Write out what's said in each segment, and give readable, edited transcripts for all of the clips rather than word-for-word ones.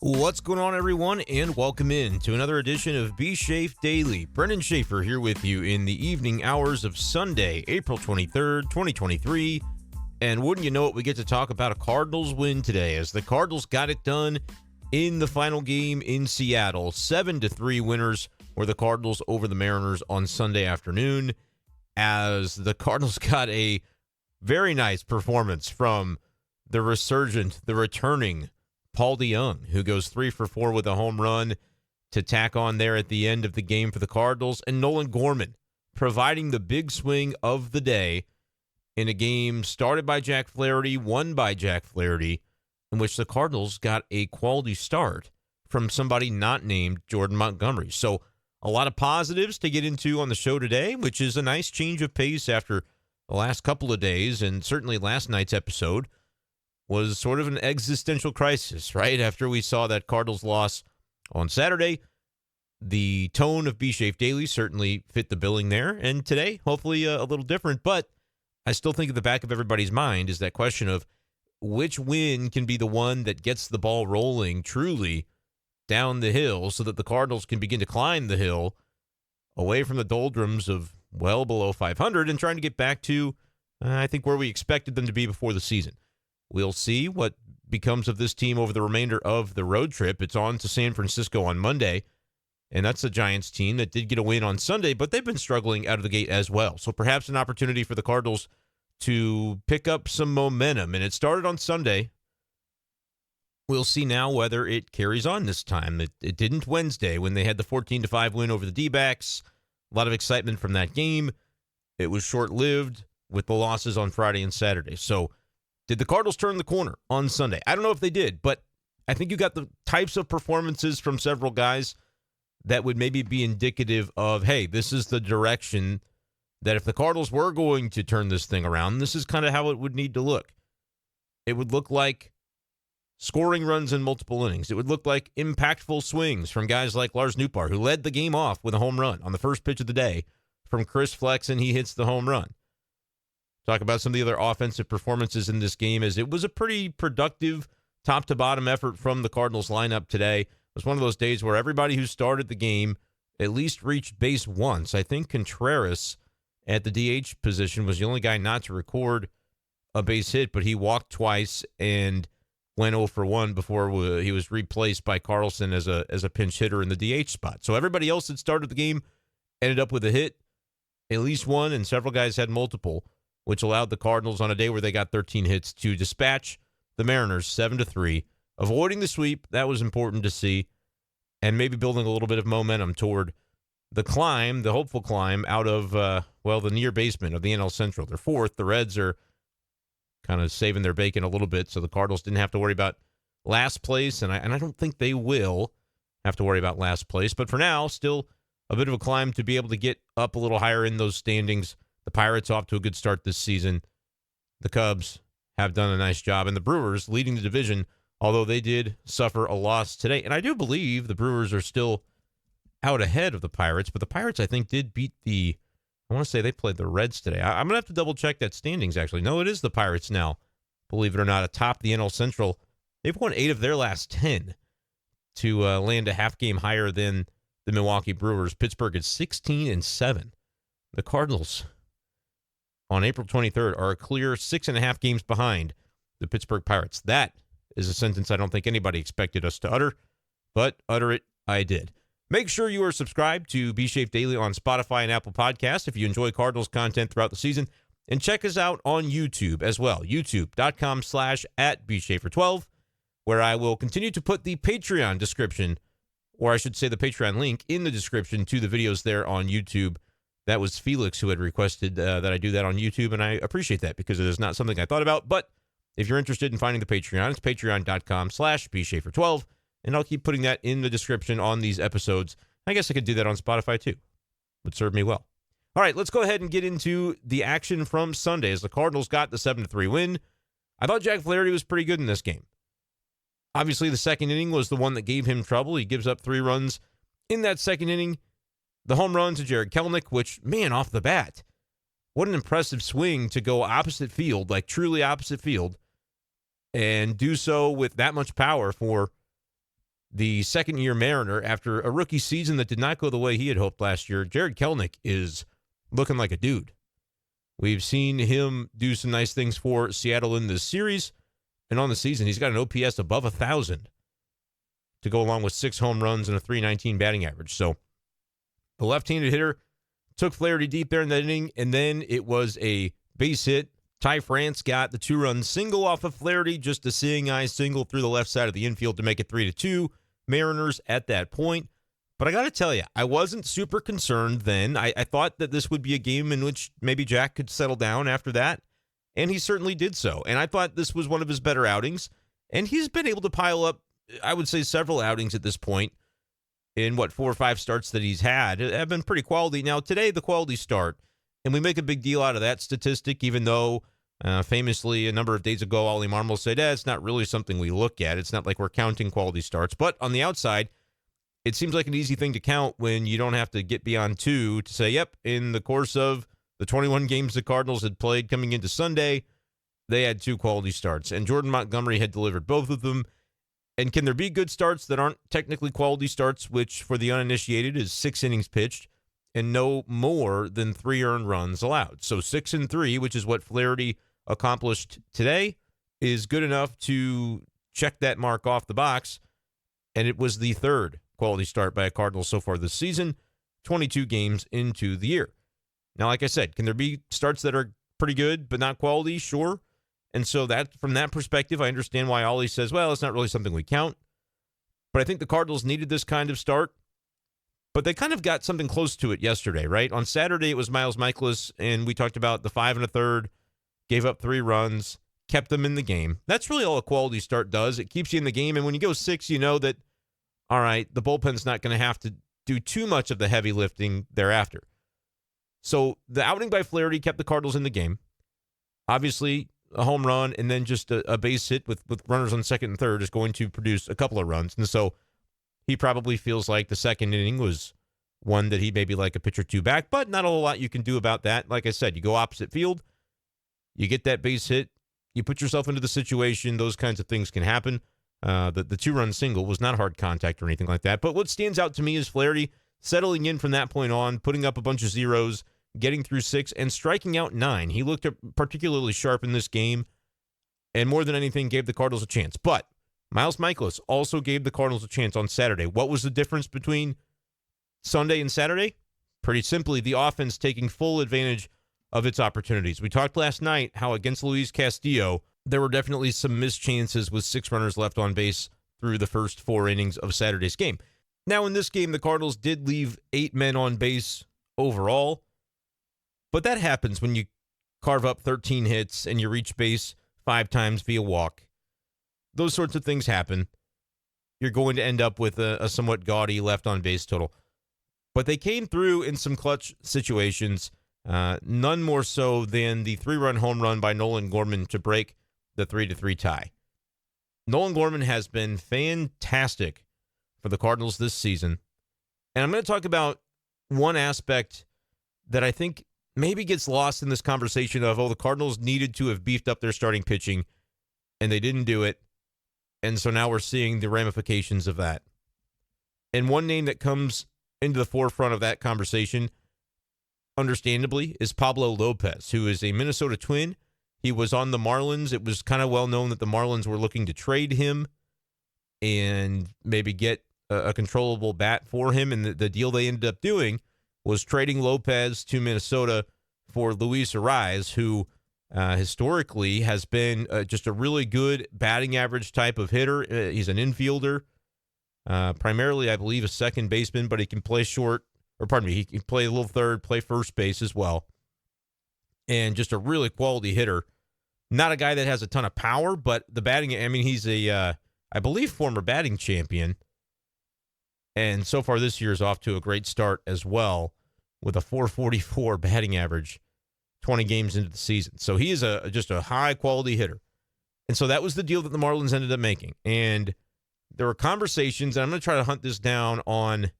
What's going on, everyone, and welcome in to another edition of B-Schaeff Daily. Brenden Schaefer here with you in the evening hours of Sunday, April 23rd, 2023. And wouldn't you know it, we get to talk about a Cardinals win today as the Cardinals got it done in the final game in Seattle. 7-3 winners were the Cardinals over the Mariners on Sunday afternoon, as the Cardinals got a very nice performance from the returning Paul DeJong, who goes 3 for 4 with a home run to tack on there at the end of the game for the Cardinals, and Nolan Gorman providing the big swing of the day in a game started by Jack Flaherty, won by Jack Flaherty, in which the Cardinals got a quality start from somebody not named Jordan Montgomery. So a lot of positives to get into on the show today, which is a nice change of pace after the last couple of days, and certainly last night's episode was sort of an existential crisis, right? After we saw that Cardinals loss on Saturday, the tone of B-Schaeff Daily certainly fit the billing there. And today, hopefully a little different, but I still think at the back of everybody's mind is that question of which win can be the one that gets the ball rolling truly down the hill so that the Cardinals can begin to climb the hill away from the doldrums of well below 500 and trying to get back to, I think, where we expected them to be before the season. We'll see what becomes of this team over the remainder of the road trip. It's on to San Francisco on Monday, and that's a Giants team that did get a win on Sunday, but they've been struggling out of the gate as well. So perhaps an opportunity for the Cardinals to pick up some momentum, and it started on Sunday. We'll see now whether it carries on this time. It didn't Wednesday when they had the 14-5 win over the D-backs. A lot of excitement from that game. It was short-lived with the losses on Friday and Saturday. So did the Cardinals turn the corner on Sunday? I don't know if they did, but I think you got the types of performances from several guys that would maybe be indicative of, hey, this is the direction that if the Cardinals were going to turn this thing around, this is kind of how it would need to look. It would look like scoring runs in multiple innings. It would look like impactful swings from guys like Lars Nootbaar, who led the game off with a home run on the first pitch of the day from Chris Flex, and he hits the home run. Talk about some of the other offensive performances in this game, as it was a pretty productive top-to-bottom effort from the Cardinals lineup today. It was one of those days where everybody who started the game at least reached base once. I think Contreras at the DH position was the only guy not to record a base hit, but he walked twice and went 0 for 1 before he was replaced by Carlson as a pinch hitter in the DH spot. So everybody else that started the game ended up with a hit, at least one, and several guys had multiple, which allowed the Cardinals on a day where they got 13 hits to dispatch the Mariners 7-3, avoiding the sweep. That was important to see, and maybe building a little bit of momentum toward the climb, the hopeful climb out of, the near basement of the NL Central. They're fourth. The Reds are kind of saving their bacon a little bit, so the Cardinals didn't have to worry about last place, and I don't think they will have to worry about last place. But for now, still a bit of a climb to be able to get up a little higher in those standings. The Pirates off to a good start this season. The Cubs have done a nice job. And the Brewers leading the division, although they did suffer a loss today. And I do believe the Brewers are still out ahead of the Pirates. But the Pirates, I think, did beat I want to say they played the Reds today. I'm going to have to double-check that standings, actually. No, it is the Pirates now, believe it or not, atop the NL Central. They've won 8 of their last 10 to land a half game higher than the Milwaukee Brewers. Pittsburgh is 16-7. The Cardinals on April 23rd are a clear 6.5 games behind the Pittsburgh Pirates. That is a sentence I don't think anybody expected us to utter, but utter it I did. Make sure you are subscribed to B-Schaeff Daily on Spotify and Apple Podcasts if you enjoy Cardinals content throughout the season. And check us out on YouTube as well, youtube.com/@BSchaefer12, where I will continue to put the Patreon description, or I should say the Patreon link, in the description to the videos there on YouTube. That was Felix who had requested that I do that on YouTube, and I appreciate that because it is not something I thought about. But if you're interested in finding the Patreon, it's patreon.com/BSchaefer12, and I'll keep putting that in the description on these episodes. I guess I could do that on Spotify too. Would serve me well. All right, let's go ahead and get into the action from Sunday as the Cardinals got the 7-3 win. I thought Jack Flaherty was pretty good in this game. Obviously, the second inning was the one that gave him trouble. He gives up 3 runs in that second inning. The home run to Jared Kelenic, which, man, off the bat, what an impressive swing to go opposite field, like truly opposite field, and do so with that much power for the second-year Mariner, after a rookie season that did not go the way he had hoped last year, Jared Kelenic is looking like a dude. We've seen him do some nice things for Seattle in this series, and on the season, he's got an OPS above 1,000 to go along with 6 home runs and a .319 batting average. So the left-handed hitter took Flaherty deep there in that inning, and then it was a base hit. Ty France got the 2-run single off of Flaherty, just a seeing-eye single through the left side of the infield to make it 3-2. Mariners at that point. But I got to tell you, I wasn't super concerned then. I thought that this would be a game in which maybe Jack could settle down after that, and he certainly did so. And I thought this was one of his better outings, and he's been able to pile up, I would say, several outings at this point in, 4 or 5 starts that he's had have been pretty quality. Now, today, the quality start, and we make a big deal out of that statistic, even though famously a number of days ago, Ollie Marmol said, it's not really something we look at. It's not like we're counting quality starts. But on the outside, it seems like an easy thing to count when you don't have to get beyond 2 to say, yep, in the course of the 21 games the Cardinals had played coming into Sunday, they had 2 quality starts. And Jordan Montgomery had delivered both of them. And can there be good starts that aren't technically quality starts, which for the uninitiated is 6 innings pitched and no more than 3 earned runs allowed? So 6 and 3, which is what Flaherty accomplished today, is good enough to check that mark off the box. And it was the 3rd quality start by a Cardinal so far this season, 22 games into the year. Now, like I said, can there be starts that are pretty good but not quality? Sure. And so that, from that perspective, I understand why Ollie says, well, it's not really something we count. But I think the Cardinals needed this kind of start. But they kind of got something close to it yesterday, right? On Saturday, it was Miles Mikolas, and we talked about the 5 1/3, gave up 3 runs, kept them in the game. That's really all a quality start does. It keeps you in the game. And when you go 6, you know that, all right, the bullpen's not going to have to do too much of the heavy lifting thereafter. So the outing by Flaherty kept the Cardinals in the game. Obviously, a home run and then just a base hit with runners on second and third is going to produce a couple of runs. And so he probably feels like the second inning was one that he maybe like a pitch or 2 back, but not a whole lot you can do about that. Like I said, you go opposite field, you get that base hit, you put yourself into the situation, those kinds of things can happen. The 2-run single was not hard contact or anything like that. But what stands out to me is Flaherty settling in from that point on, putting up a bunch of zeros, getting through 6, and striking out 9. He looked particularly sharp in this game, and more than anything, gave the Cardinals a chance. But Miles Mikolas also gave the Cardinals a chance on Saturday. What was the difference between Sunday and Saturday? Pretty simply, the offense taking full advantage of its opportunities. We talked last night how against Luis Castillo, there were definitely some missed chances with 6 runners left on base through the first 4 innings of Saturday's game. Now, in this game, the Cardinals did leave 8 men on base overall, but that happens when you carve up 13 hits and you reach base 5 times via walk. Those sorts of things happen. You're going to end up with a somewhat gaudy left on base total. But they came through in some clutch situations, none more so than the 3-run home run by Nolan Gorman to break the 3-3 tie. Nolan Gorman has been fantastic for the Cardinals this season. And I'm going to talk about one aspect that I think maybe gets lost in this conversation of, the Cardinals needed to have beefed up their starting pitching, and they didn't do it. And so now we're seeing the ramifications of that. And one name that comes into the forefront of that conversation, understandably, is Pablo Lopez, who is a Minnesota Twin. He was on the Marlins. It was kind of well known that the Marlins were looking to trade him and maybe get a controllable bat for him. And the deal they ended up doing was trading Lopez to Minnesota for Luis Arraez, who historically has been just a really good batting average type of hitter. He's an infielder, primarily, I believe, a second baseman, but he can play he can play a little third, play first base as well. And just a really quality hitter. Not a guy that has a ton of power, but the batting, he's I believe, former batting champion. And so far this year is off to a great start as well with a .444 batting average 20 games into the season. So he is just a high-quality hitter. And so that was the deal that the Marlins ended up making. And there were conversations, and I'm going to try to hunt this down on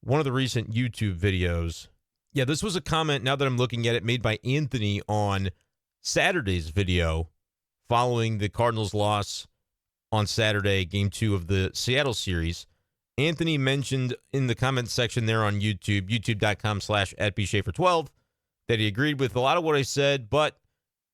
one of the recent YouTube videos. Yeah, this was a comment, now that I'm looking at it, made by Anthony on Saturday's video following the Cardinals' loss on Saturday, game 2 of the Seattle series. Anthony mentioned in the comments section there on YouTube, youtube.com/@B-Schaefer12, that he agreed with a lot of what I said, but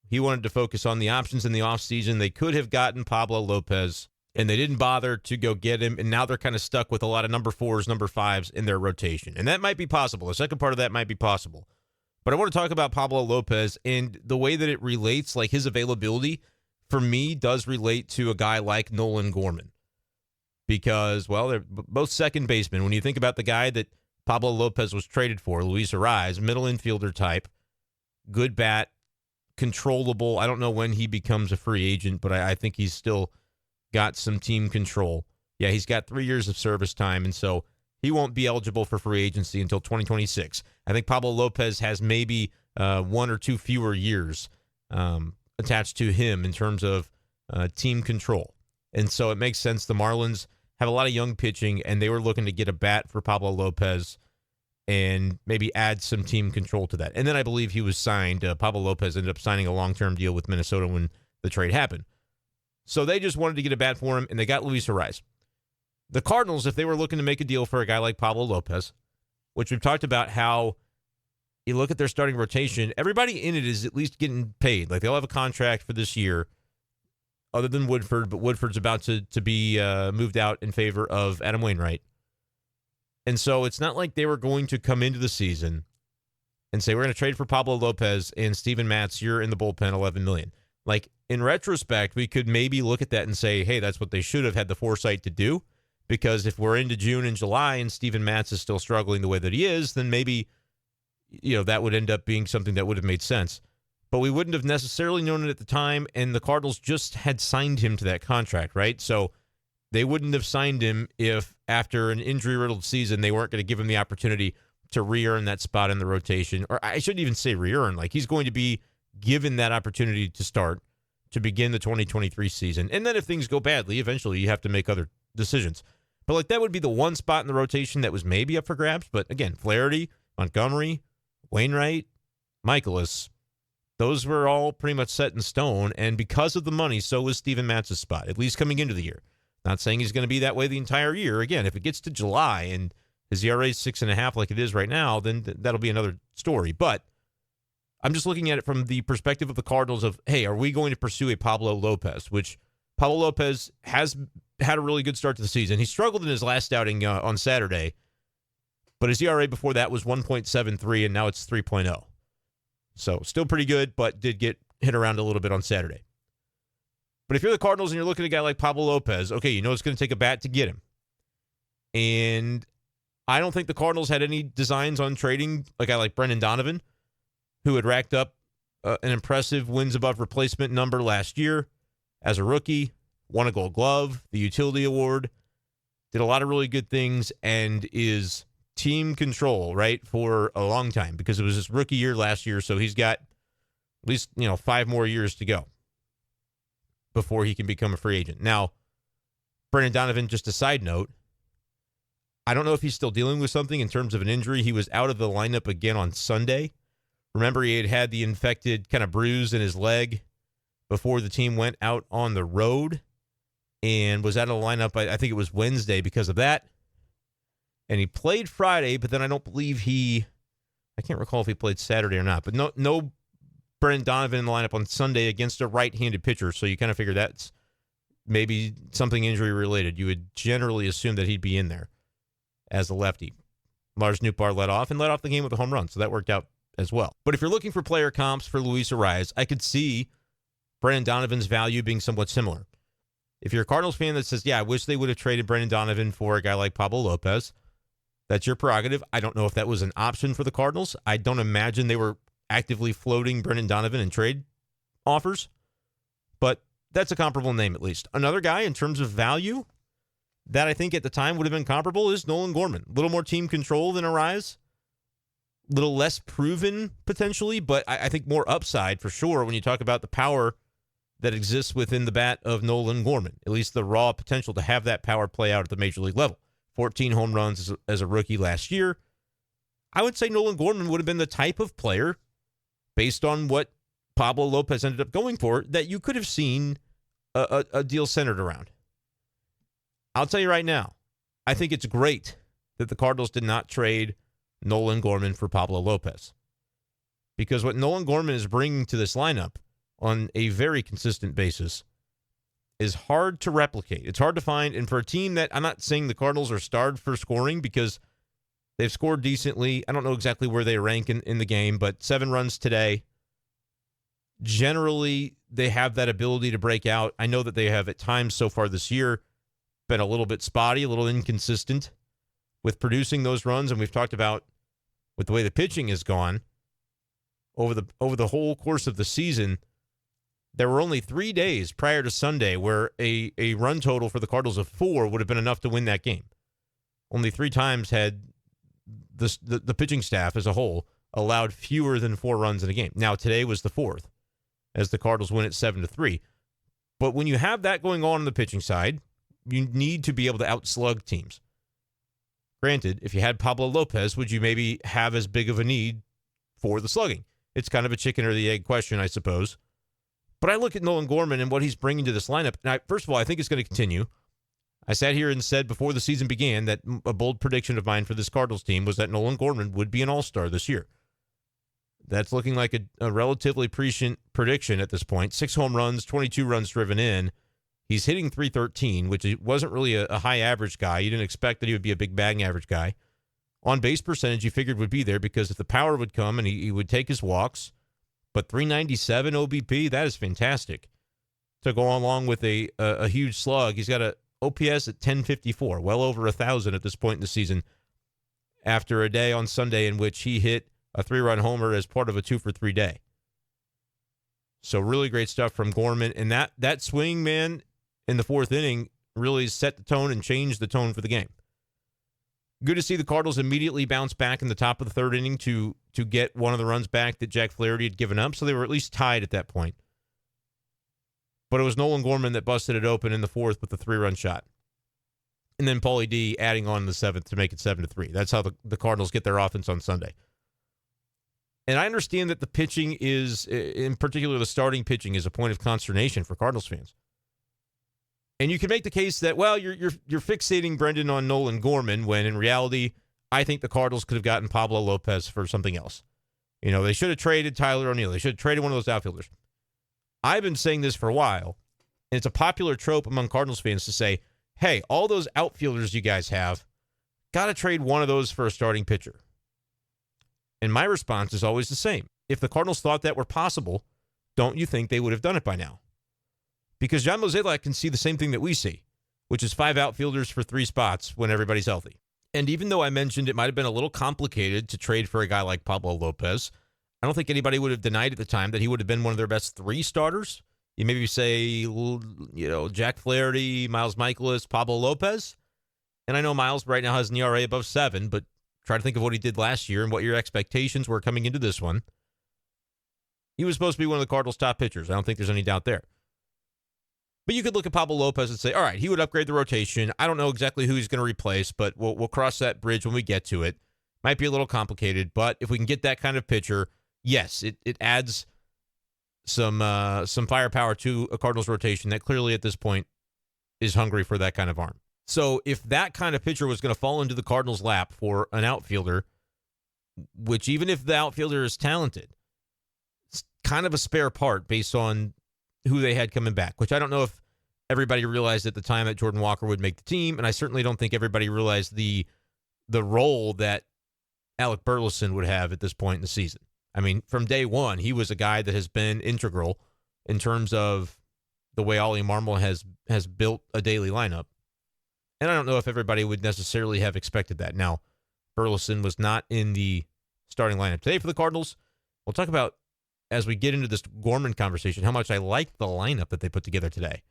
he wanted to focus on the options in the offseason. They could have gotten Pablo Lopez, and they didn't bother to go get him, and now they're kind of stuck with a lot of number 4s, number 5s in their rotation. And that might be possible. The second part of that might be possible. But I want to talk about Pablo Lopez and the way that it relates, like his availability, for me, does relate to a guy like Nolan Gorman. Because, well, they're both second basemen. When you think about the guy that Pablo Lopez was traded for, Luis Arraez, middle infielder type, good bat, controllable. I don't know when he becomes a free agent, but I think he's still got some team control. Yeah, he's got 3 years of service time, and so he won't be eligible for free agency until 2026. I think Pablo Lopez has maybe 1 or 2 fewer years attached to him in terms of team control. And so it makes sense. The Marlins have a lot of young pitching, and they were looking to get a bat for Pablo Lopez and maybe add some team control to that. And then I believe he was signed. Pablo Lopez ended up signing a long-term deal with Minnesota when the trade happened. So they just wanted to get a bat for him, and they got Luis Arraez. The Cardinals, if they were looking to make a deal for a guy like Pablo Lopez, which we've talked about how you look at their starting rotation, everybody in it is at least getting paid. Like, they'll have a contract for this year, other than Woodford, but Woodford's about to be moved out in favor of Adam Wainwright. And so it's not like they were going to come into the season and say, we're going to trade for Pablo Lopez and Steven Matz, you're in the bullpen, $11 million. Like, in retrospect, we could maybe look at that and say, hey, that's what they should have had the foresight to do. Because if we're into June and July and Steven Matz is still struggling the way that he is, then maybe, that would end up being something that would have made sense. But we wouldn't have necessarily known it at the time, and the Cardinals just had signed him to that contract, right? So they wouldn't have signed him if, after an injury-riddled season, they weren't going to give him the opportunity to re-earn that spot in the rotation. Or I shouldn't even say re-earn. Like, he's going to be given that opportunity to start, to begin the 2023 season. And then if things go badly, eventually you have to make other decisions. But, like, that would be the one spot in the rotation that was maybe up for grabs. But, again, Flaherty, Montgomery, Wainwright, Michaelis, those were all pretty much set in stone, and because of the money, so was Steven Matz's spot, at least coming into the year. Not saying he's going to be that way the entire year. Again, if it gets to July and his ERA is 6.5 like it is right now, then that'll be another story. But I'm just looking at it from the perspective of the Cardinals of, hey, are we going to pursue a Pablo Lopez, which Pablo Lopez has had a really good start to the season. He struggled in his last outing on Saturday, but his ERA before that was 1.73, and now it's 3.0. So still pretty good, but did get hit around a little bit on Saturday. But if you're the Cardinals and you're looking at a guy like Pablo Lopez, okay, you know it's going to take a bat to get him. And I don't think the Cardinals had any designs on trading a guy like Brendan Donovan, who had racked up an impressive wins above replacement number last year as a rookie, won a Gold Glove, the Utility Award, did a lot of really good things, and is team control, right, for a long time because it was his rookie year last year, so he's got at least, 5 more years to go before he can become a free agent. Now, Brendan Donovan, just a side note, I don't know if he's still dealing with something in terms of an injury. He was out of the lineup again on Sunday. Remember, he had the infected kind of bruise in his leg before the team went out on the road and was out of the lineup, I think it was Wednesday because of that. And he played Friday, but then I don't believe I can't recall if he played Saturday or not, but no Brendan Donovan in the lineup on Sunday against a right-handed pitcher, so you kind of figure that's maybe something injury-related. You would generally assume that he'd be in there as a lefty. Lars Nootbaar led off the game with a home run, so that worked out as well. But if you're looking for player comps for Luis Arraez, I could see Brendan Donovan's value being somewhat similar. If you're a Cardinals fan that says, yeah, I wish they would have traded Brendan Donovan for a guy like Pablo Lopez, that's your prerogative. I don't know if that was an option for the Cardinals. I don't imagine they were actively floating Brendan Donovan in trade offers, but that's a comparable name at least. Another guy in terms of value that I think at the time would have been comparable is Nolan Gorman. A little more team control than Arraez. A little less proven potentially, but I think more upside for sure when you talk about the power that exists within the bat of Nolan Gorman, at least the raw potential to have that power play out at the major league level. 14 home runs as a rookie last year. I would say Nolan Gorman would have been the type of player, based on what Pablo Lopez ended up going for, that you could have seen a deal centered around. I'll tell you right now, I think it's great that the Cardinals did not trade Nolan Gorman for Pablo Lopez. Because what Nolan Gorman is bringing to this lineup on a very consistent basis is hard to replicate. It's hard to find. And for a team that, I'm not saying the Cardinals are starved for scoring because they've scored decently. I don't know exactly where they rank in the game, but 7 runs today. Generally, they have that ability to break out. I know that they have at times so far this year been a little bit spotty, a little inconsistent with producing those runs. And we've talked about with the way the pitching has gone over the whole course of the season, there were only 3 days prior to Sunday where a run total for the Cardinals of 4 would have been enough to win that game. Only 3 times had the pitching staff as a whole allowed fewer than 4 runs in a game. Now, today was the 4th, as the Cardinals win at 7-3. But when you have that going on the pitching side, you need to be able to outslug teams. Granted, if you had Pablo Lopez, would you maybe have as big of a need for the slugging? It's kind of a chicken or the egg question, I suppose. But I look at Nolan Gorman and what he's bringing to this lineup. And first of all, I think it's going to continue. I sat here and said before the season began that a bold prediction of mine for this Cardinals team was that Nolan Gorman would be an all-star this year. That's looking like a relatively prescient prediction at this point. 6 home runs, 22 runs driven in. He's hitting .313, which wasn't really a high average guy. You didn't expect that he would be a big batting average guy. On base percentage, you figured would be there because if the power would come and he would take his walks. But .397 OBP, that is fantastic. To go along with a huge slug, he's got a OPS at .1054, well over 1,000 at this point in the season, after a day on Sunday in which he hit a 3-run homer as part of a 2-for-3 day. So really great stuff from Gorman. And that swing, man, in the 4th inning really set the tone and changed the tone for the game. Good to see the Cardinals immediately bounce back in the top of the 3rd inning to get one of the runs back that Jack Flaherty had given up, so they were at least tied at that point. But it was Nolan Gorman that busted it open in the 4th with a 3-run shot. And then Paulie D adding on in the 7th to make it 7-3. That's how the Cardinals get their offense on Sunday. And I understand that the pitching is, in particular the starting pitching, is a point of consternation for Cardinals fans. And you can make the case that, well, you're fixating Brenden on Nolan Gorman when in reality, I think the Cardinals could have gotten Pablo Lopez for something else. You know, they should have traded Tyler O'Neill. They should have traded one of those outfielders. I've been saying this for a while, and it's a popular trope among Cardinals fans to say, hey, all those outfielders you guys have, got to trade one of those for a starting pitcher. And my response is always the same. If the Cardinals thought that were possible, don't you think they would have done it by now? Because John Mozeliak can see the same thing that we see, which is 5 outfielders for 3 spots when everybody's healthy. And even though I mentioned it might have been a little complicated to trade for a guy like Pablo Lopez, I don't think anybody would have denied at the time that he would have been one of their best 3 starters. You maybe say, Jack Flaherty, Miles Michaelis, Pablo Lopez. And I know Miles right now has an ERA above 7, but try to think of what he did last year and what your expectations were coming into this one. He was supposed to be one of the Cardinals' top pitchers. I don't think there's any doubt there. But you could look at Pablo Lopez and say, all right, he would upgrade the rotation. I don't know exactly who he's going to replace, but we'll cross that bridge when we get to it. Might be a little complicated, but if we can get that kind of pitcher, yes, it adds some firepower to a Cardinals rotation that clearly at this point is hungry for that kind of arm. So if that kind of pitcher was going to fall into the Cardinals' lap for an outfielder, which even if the outfielder is talented, it's kind of a spare part based on who they had coming back, which I don't know if everybody realized at the time that Jordan Walker would make the team, and I certainly don't think everybody realized the role that Alec Burleson would have at this point in the season. I mean, from day one, he was a guy that has been integral in terms of the way Ollie Marmol has built a daily lineup. And I don't know if everybody would necessarily have expected that. Now, Burleson was not in the starting lineup today for the Cardinals. We'll talk about, as we get into this Gorman conversation, how much I liked the lineup that they put together today.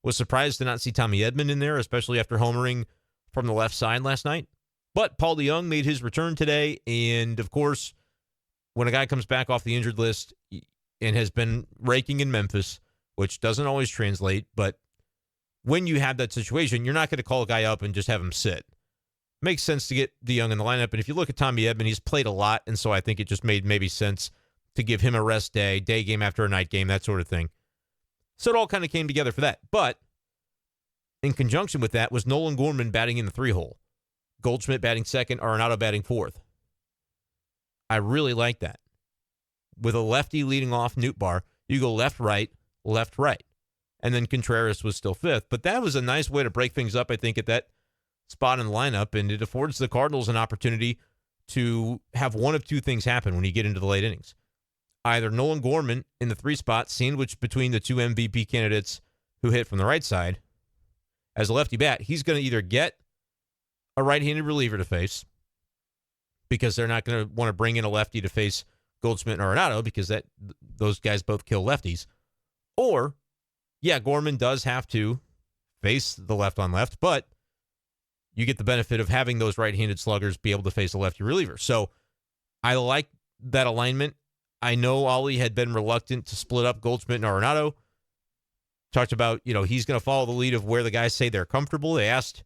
Was surprised to not see Tommy Edman in there, especially after homering from the left side last night. But Paul DeJong made his return today, and of course, when a guy comes back off the injured list and has been raking in Memphis, which doesn't always translate, but when you have that situation, you're not going to call a guy up and just have him sit. Makes sense to get DeJong in the lineup, and if you look at Tommy Edman, he's played a lot, and so I think it just made maybe sense to give him a rest day game after a night game, that sort of thing. So it all kind of came together for that. But in conjunction with that was Nolan Gorman batting in the 3-hole. Goldschmidt batting second, Arenado batting fourth. I really like that. With a lefty leading off Nootbaar, you go left, right. And then Contreras was still fifth. But that was a nice way to break things up, I think, at that spot in the lineup. And it affords the Cardinals an opportunity to have one of two things happen when you get into the late innings. Either Nolan Gorman in the 3 spot, sandwiched between the 2 MVP candidates who hit from the right side. As a lefty bat, he's going to either get a right-handed reliever to face, because they're not going to want to bring in a lefty to face Goldschmidt and Arenado, because those guys both kill lefties. Or, yeah, Gorman does have to face the left on left, but you get the benefit of having those right-handed sluggers be able to face a lefty reliever. So I like that alignment. I know Ollie had been reluctant to split up Goldschmidt and Arenado. Talked about, he's going to follow the lead of where the guys say they're comfortable. They asked,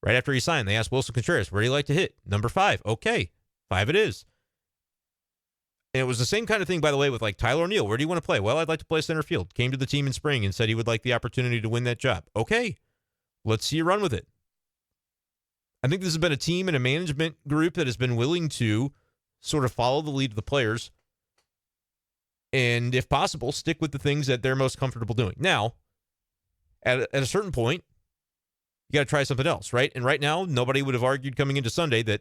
right after he signed, they asked Wilson Contreras, where do you like to hit? Number 5. Okay, 5 it is. And it was the same kind of thing, by the way, with like Tyler O'Neill. Where do you want to play? Well, I'd like to play center field. Came to the team in spring and said he would like the opportunity to win that job. Okay, let's see you run with it. I think this has been a team and a management group that has been willing to sort of follow the lead of the players and, if possible, stick with the things that they're most comfortable doing. Now, at a certain point, you got to try something else, right? And right now, nobody would have argued coming into Sunday that,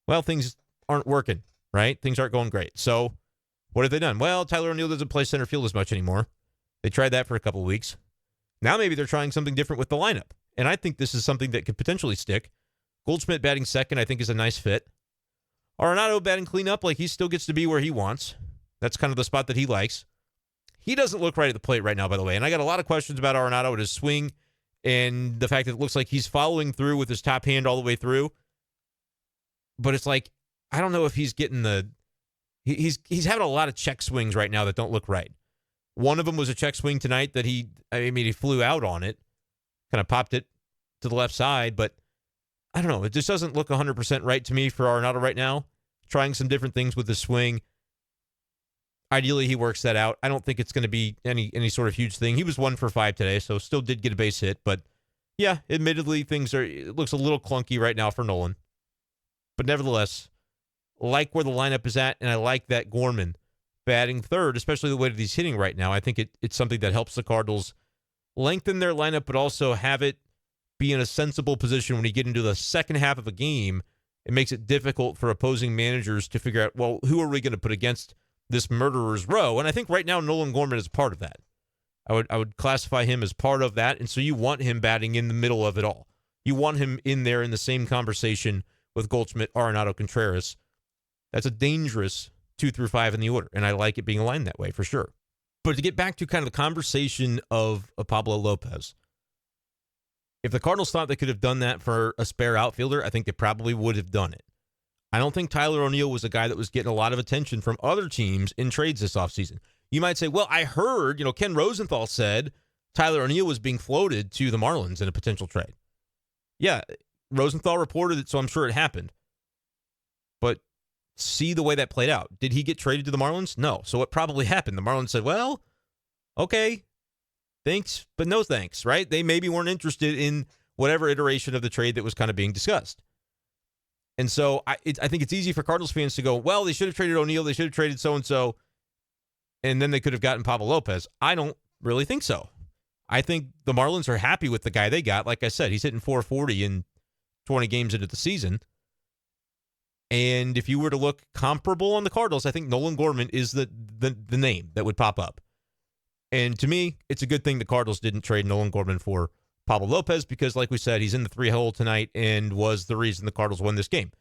well, things aren't working, right? Things aren't going great. So what have they done? Well, Tyler O'Neill doesn't play center field as much anymore. They tried that for a couple of weeks. Now maybe they're trying something different with the lineup. And I think this is something that could potentially stick. Goldschmidt batting second, I think, is a nice fit. Arenado batting cleanup, like he still gets to be where he wants. That's kind of the spot that he likes. He doesn't look right at the plate right now, by the way. And I got a lot of questions about Arenado and his swing and the fact that it looks like he's following through with his top hand all the way through. But it's like, I don't know if he's getting he's having a lot of check swings right now that don't look right. One of them was a check swing tonight that he flew out on it, kind of popped it to the left side, but I don't know. It just doesn't look 100% right to me for Arenado right now. Trying some different things with the swing. Ideally, he works that out. I don't think it's going to be any sort of huge thing. He was 1 for 5 today, so still did get a base hit. But yeah, admittedly, it looks a little clunky right now for Nolan. But nevertheless, like where the lineup is at, and I like that Gorman batting third, especially the way that he's hitting right now. I think it's something that helps the Cardinals lengthen their lineup, but also have it be in a sensible position when you get into the second half of a game. It makes it difficult for opposing managers to figure out, well, who are we going to put against this murderer's row? And I think right now Nolan Gorman is part of that. I would classify him as part of that, and so you want him batting in the middle of it all. You want him in there in the same conversation with Goldschmidt, Arenado, Contreras. That's a dangerous 2 through 5 in the order, and I like it being aligned that way for sure. But to get back to kind of the conversation of Pablo Lopez, if the Cardinals thought they could have done that for a spare outfielder, I think they probably would have done it. I don't think Tyler O'Neill was a guy that was getting a lot of attention from other teams in trades this offseason. You might say, well, I heard, Ken Rosenthal said Tyler O'Neill was being floated to the Marlins in a potential trade. Yeah, Rosenthal reported it, so I'm sure it happened. But see the way that played out. Did he get traded to the Marlins? No. So what probably happened? The Marlins said, well, okay, thanks, but no thanks, right? They maybe weren't interested in whatever iteration of the trade that was kind of being discussed. And so I think it's easy for Cardinals fans to go, well, they should have traded O'Neill, they should have traded so-and-so, and then they could have gotten Pablo Lopez. I don't really think so. I think the Marlins are happy with the guy they got. Like I said, he's hitting 440 in 20 games into the season. And if you were to look comparable on the Cardinals, I think Nolan Gorman is the name that would pop up. And to me, it's a good thing the Cardinals didn't trade Nolan Gorman for Pablo Lopez because, like we said, he's in the 3-hole tonight and was the reason the Cardinals won this game.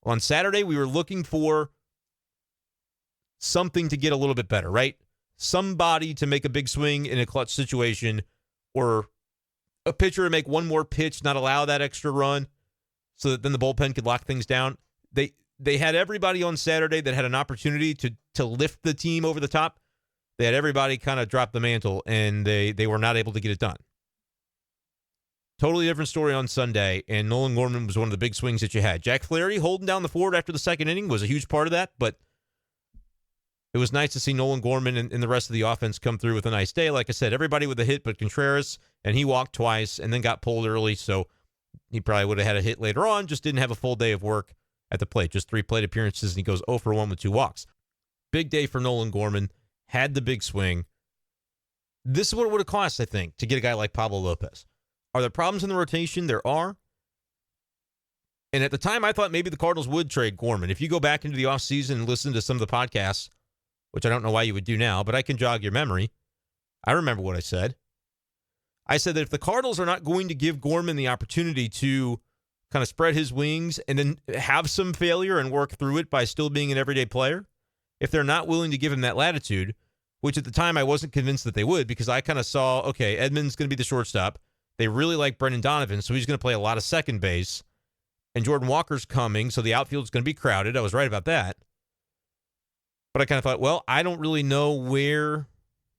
On Saturday, we were looking for something to get a little bit better, right? Somebody to make a big swing in a clutch situation, or a pitcher to make one more pitch, not allow that extra run, so that then the bullpen could lock things down. They had everybody on Saturday that had an opportunity to lift the team over the top. They had everybody kind of drop the mantle, and they were not able to get it done. Totally different story on Sunday, and Nolan Gorman was one of the big swings that you had. Jack Flaherty holding down the fort after the second inning was a huge part of that, but It was nice to see Nolan Gorman and the rest of the offense come through with a nice day. Like I said, everybody with a hit but Contreras, and he walked twice and then got pulled early, so he probably would have had a hit later on, just didn't have a full day of work at the plate. Just 3 plate appearances, and he goes 0 for 1 with 2 walks. Big day for Nolan Gorman. Had the big swing. This is what it would have cost, I think, to get a guy like Pablo Lopez. Are there problems in the rotation? There are. And at the time, I thought maybe the Cardinals would trade Gorman. If you go back into the offseason and listen to some of the podcasts, which I don't know why you would do now, but I can jog your memory. I remember what I said. I said that if the Cardinals are not going to give Gorman the opportunity to kind of spread his wings and then have some failure and work through it by still being an everyday player, if they're not willing to give him that latitude, which at the time I wasn't convinced that they would, because I kind of saw, okay, Edman's going to be the shortstop. They really like Brendan Donovan, so he's going to play a lot of second base. And Jordan Walker's coming, so the outfield's going to be crowded. I was right about that. But I kind of thought, well, I don't really know where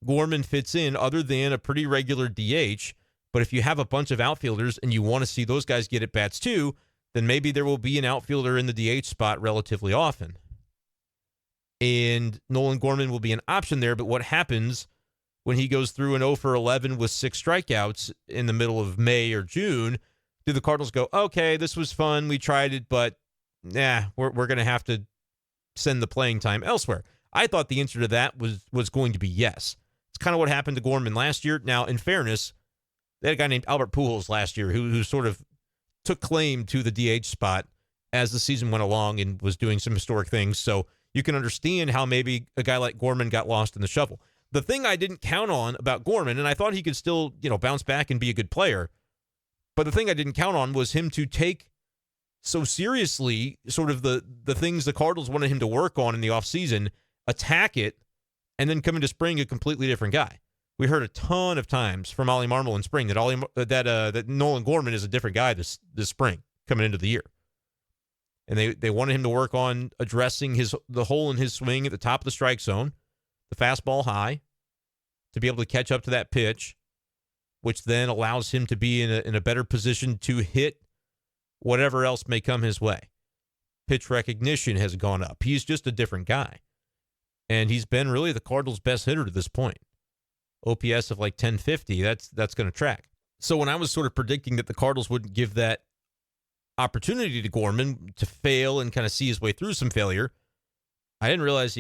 Gorman fits in other than a pretty regular DH. But if you have a bunch of outfielders and you want to see those guys get at bats too, then maybe there will be an outfielder in the DH spot relatively often. And Nolan Gorman will be an option there, but what happens when he goes through an 0 for 11 with 6 strikeouts in the middle of May or June? Do the Cardinals go, okay, this was fun, we tried it, but we're going to have to send the playing time elsewhere? I thought the answer to that was going to be yes. It's kind of what happened to Gorman last year. Now, in fairness, they had a guy named Albert Pujols last year who sort of took claim to the DH spot as the season went along and was doing some historic things. So you can understand how maybe a guy like Gorman got lost in the shuffle. The thing I didn't count on about Gorman, and I thought he could still, bounce back and be a good player, but the thing I didn't count on was him to take so seriously sort of the things the Cardinals wanted him to work on in the offseason, attack it, and then come into spring a completely different guy. We heard a ton of times from Ollie Marmol in spring that Nolan Gorman is a different guy this spring coming into the year. And they wanted him to work on addressing the hole in his swing at the top of the strike zone, the fastball high, to be able to catch up to that pitch, which then allows him to be in a better position to hit whatever else may come his way. Pitch recognition has gone up. He's just a different guy. And he's been really the Cardinals' best hitter to this point. OPS of like 1050, that's going to track. So when I was sort of predicting that the Cardinals wouldn't give that opportunity to Gorman to fail and kind of see his way through some failure, I didn't realize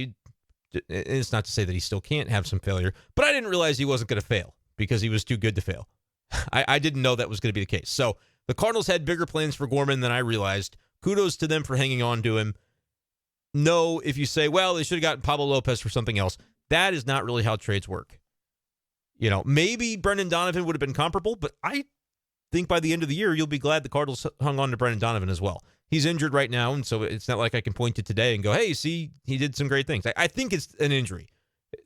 it's not to say that he still can't have some failure, but I didn't realize he wasn't going to fail because he was too good to fail. I didn't know that was going to be the case. So the Cardinals had bigger plans for Gorman than I realized. Kudos to them for hanging on to him. No, if you say, well, they should have gotten Pablo Lopez for something else, that is not really how trades work. Maybe Brendan Donovan would have been comparable, but I think by the end of the year, you'll be glad the Cardinals hung on to Brendan Donovan as well. He's injured right now, and so it's not like I can point to today and go, hey, see, he did some great things. I think it's an injury.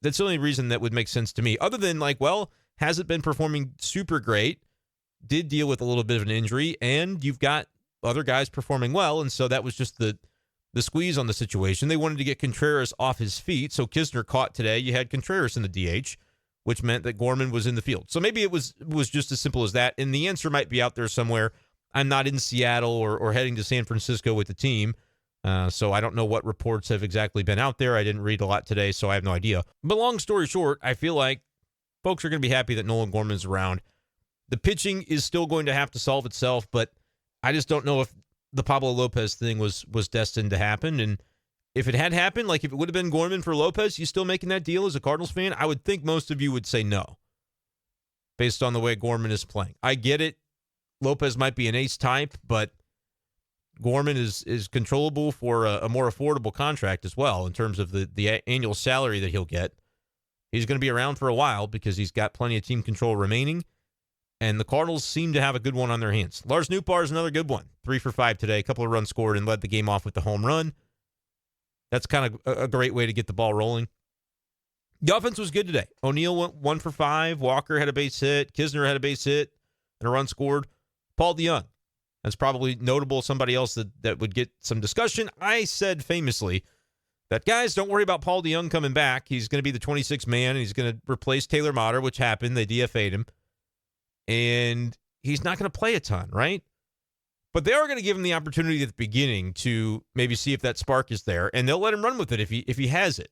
That's the only reason that would make sense to me, other than hasn't been performing super great, did deal with a little bit of an injury, and you've got other guys performing well, and so that was just the squeeze on the situation. They wanted to get Contreras off his feet, so Kisner caught today. You had Contreras in the DH, which meant that Gorman was in the field. So maybe it was just as simple as that, and the answer might be out there somewhere. I'm not in Seattle or heading to San Francisco with the team, so I don't know what reports have exactly been out there. I didn't read a lot today, so I have no idea. But long story short, I feel like folks are going to be happy that Nolan Gorman's around. The pitching is still going to have to solve itself, but I just don't know if the Pablo Lopez thing was destined to happen. And if it had happened, if it would have been Gorman for Lopez, you still making that deal as a Cardinals fan? I would think most of you would say no, based on the way Gorman is playing. I get it. Lopez might be an ace type, but Gorman is controllable for a more affordable contract as well in terms of the annual salary that he'll get. He's going to be around for a while because he's got plenty of team control remaining, and the Cardinals seem to have a good one on their hands. Lars Nootbaar is another good one. 3 for 5 today, a couple of runs scored, and led the game off with the home run. That's kind of a great way to get the ball rolling. The offense was good today. O'Neill went 1 for 5. Walker had a base hit. Kisner had a base hit and a run scored. Paul DeJong, that's probably notable. Somebody else that would get some discussion. I said famously that, guys, don't worry about Paul DeJong coming back. He's going to be the 26th man, and he's going to replace Taylor Motter, which happened. They DFA'd him. And he's not going to play a ton, right? But they are going to give him the opportunity at the beginning to maybe see if that spark is there, and they'll let him run with it if he has it.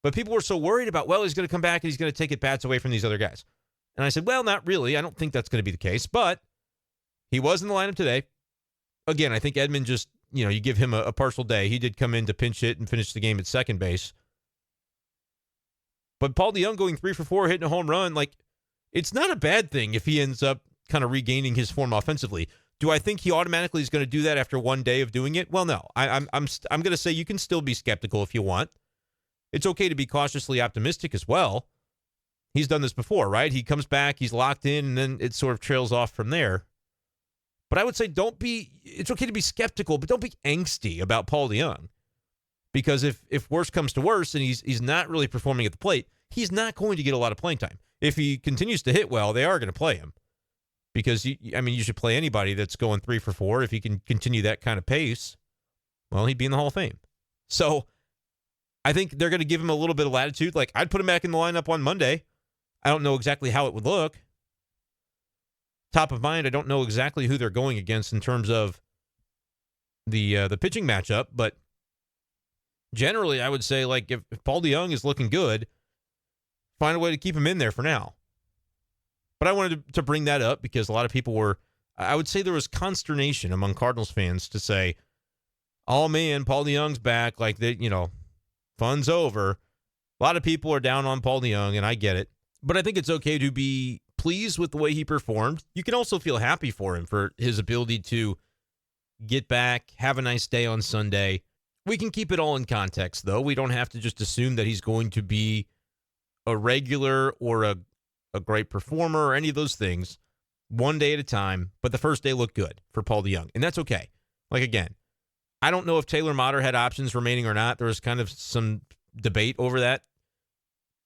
But people were so worried about, well, he's going to come back and he's going to take at bats away from these other guys. And I said, well, not really. I don't think that's going to be the case. But he was in the lineup today. Again, I think Edman just, you give him a partial day. He did come in to pinch hit and finish the game at second base. But Paul DeJong going 3 for 4, hitting a home run, it's not a bad thing if he ends up kind of regaining his form offensively. Do I think he automatically is going to do that after one day of doing it? Well, no. I'm going to say you can still be skeptical if you want. It's okay to be cautiously optimistic as well. He's done this before, right? He comes back, he's locked in, and then it sort of trails off from there. But I would say it's okay to be skeptical, but don't be angsty about Paul DeJong. Because if worse comes to worse and he's not really performing at the plate, he's not going to get a lot of playing time. If he continues to hit well, they are going to play him. Because, you should play anybody that's going 3 for 4. If he can continue that kind of pace, well, he'd be in the Hall of Fame. So I think they're going to give him a little bit of latitude. I'd put him back in the lineup on Monday. I don't know exactly how it would look. Top of mind, I don't know exactly who they're going against in terms of the pitching matchup, but generally I would say, if Paul DeJong is looking good, find a way to keep him in there for now. But I wanted to bring that up because a lot of people I would say there was consternation among Cardinals fans to say, oh man, Paul DeJong's back, fun's over. A lot of people are down on Paul DeJong, and I get it. But I think it's okay to be pleased with the way he performed. You can also feel happy for him for his ability to get back, have a nice day on Sunday. We can keep it all in context, though. We don't have to just assume that he's going to be a regular or a great performer or any of those things one day at a time. But the first day looked good for Paul DeJong, and that's okay. Again, I don't know if Taylor Motter had options remaining or not. There was kind of some debate over that.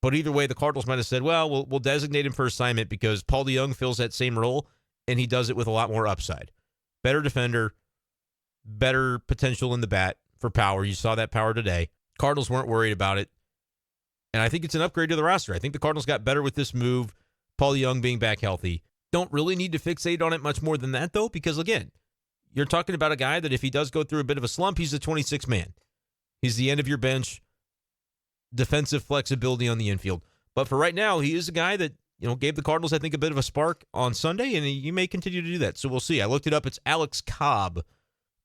But either way, the Cardinals might have said, well, we'll designate him for assignment because Paul DeJong fills that same role, and he does it with a lot more upside. Better defender, better potential in the bat for power. You saw that power today. Cardinals weren't worried about it. And I think it's an upgrade to the roster. I think the Cardinals got better with this move, Paul DeJong being back healthy. Don't really need to fixate on it much more than that, though, because, again, you're talking about a guy that if he does go through a bit of a slump, he's the 26th man. He's the end of your bench. Defensive flexibility on the infield. But for right now, he is a guy that, gave the Cardinals, I think, a bit of a spark on Sunday, and he may continue to do that. So we'll see. I looked it up. It's Alex Cobb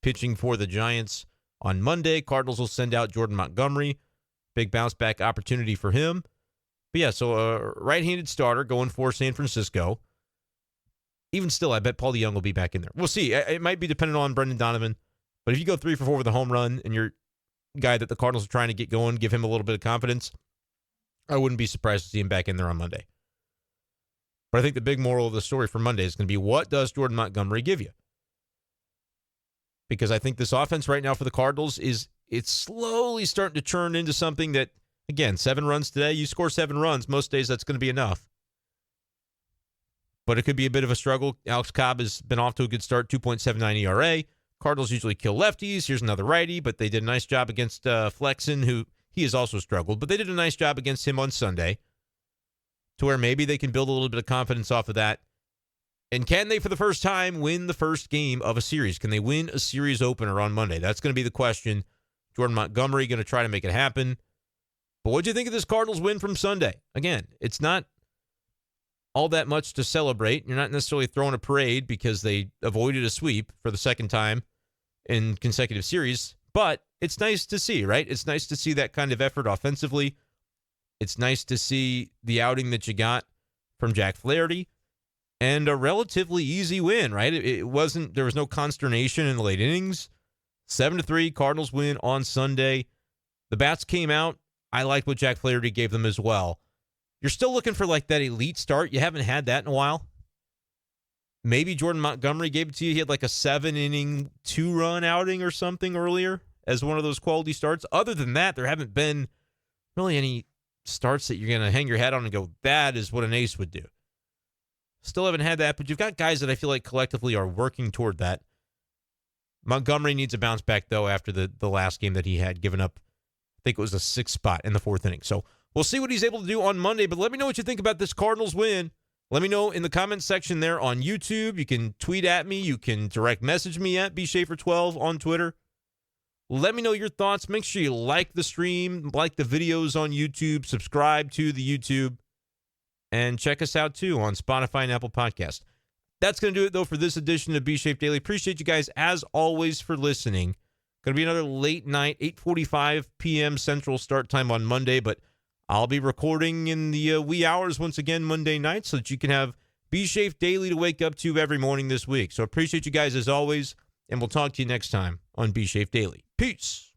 pitching for the Giants on Monday. Cardinals will send out Jordan Montgomery. Big bounce-back opportunity for him. But yeah, so a right-handed starter going for San Francisco. Even still, I bet Paul DeJong will be back in there. We'll see. It might be dependent on Brenden Donovan. But if you go 3 for 4 with a home run and you're guy that the Cardinals are trying to get going, give him a little bit of confidence, I wouldn't be surprised to see him back in there on Monday. But I think the big moral of the story for Monday is going to be, what does Jordan Montgomery give you? Because I think this offense right now for the Cardinals it's slowly starting to turn into something that, again, 7 runs today, you score 7 runs, most days that's going to be enough. But it could be a bit of a struggle. Alex Cobb has been off to a good start, 2.79 ERA. Cardinals usually kill lefties. Here's another righty, but they did a nice job against Flexen, who he has also struggled. But they did a nice job against him on Sunday to where maybe they can build a little bit of confidence off of that. And can they, for the first time, win the first game of a series? Can they win a series opener on Monday? That's going to be the question. Jordan Montgomery going to try to make it happen. But what do you think of this Cardinals win from Sunday? Again, it's not all that much to celebrate. You're not necessarily throwing a parade because they avoided a sweep for the second time in consecutive series, but it's nice to see, right? It's nice to see that kind of effort offensively. It's nice to see the outing that you got from Jack Flaherty and a relatively easy win, right? There was no consternation in the late innings. 7-3 Cardinals win on Sunday. The bats came out. I liked what Jack Flaherty gave them as well. You're still looking for that elite start. You haven't had that in a while. Maybe Jordan Montgomery gave it to you. He had a 7-inning, 2-run outing or something earlier as one of those quality starts. Other than that, there haven't been really any starts that you're going to hang your hat on and go, that is what an ace would do. Still haven't had that, but you've got guys that I feel like collectively are working toward that. Montgomery needs a bounce back, though, after the last game that he had given up. I think it was a 6th spot in the 4th inning. So we'll see what he's able to do on Monday, but let me know what you think about this Cardinals win. Let me know in the comments section there on YouTube. You can tweet at me. You can direct message me at B-Schaeff12 on Twitter. Let me know your thoughts. Make sure you like the stream, like the videos on YouTube, subscribe to the YouTube, and check us out, too, on Spotify and Apple Podcasts. That's going to do it, though, for this edition of B-Schaeff Daily. Appreciate you guys, as always, for listening. Going to be another late night, 8:45 p.m. Central start time on Monday, but I'll be recording in the wee hours once again Monday night so that you can have B-Schaeff Daily to wake up to every morning this week. So appreciate you guys, as always, and we'll talk to you next time on B-Schaeff Daily. Peace.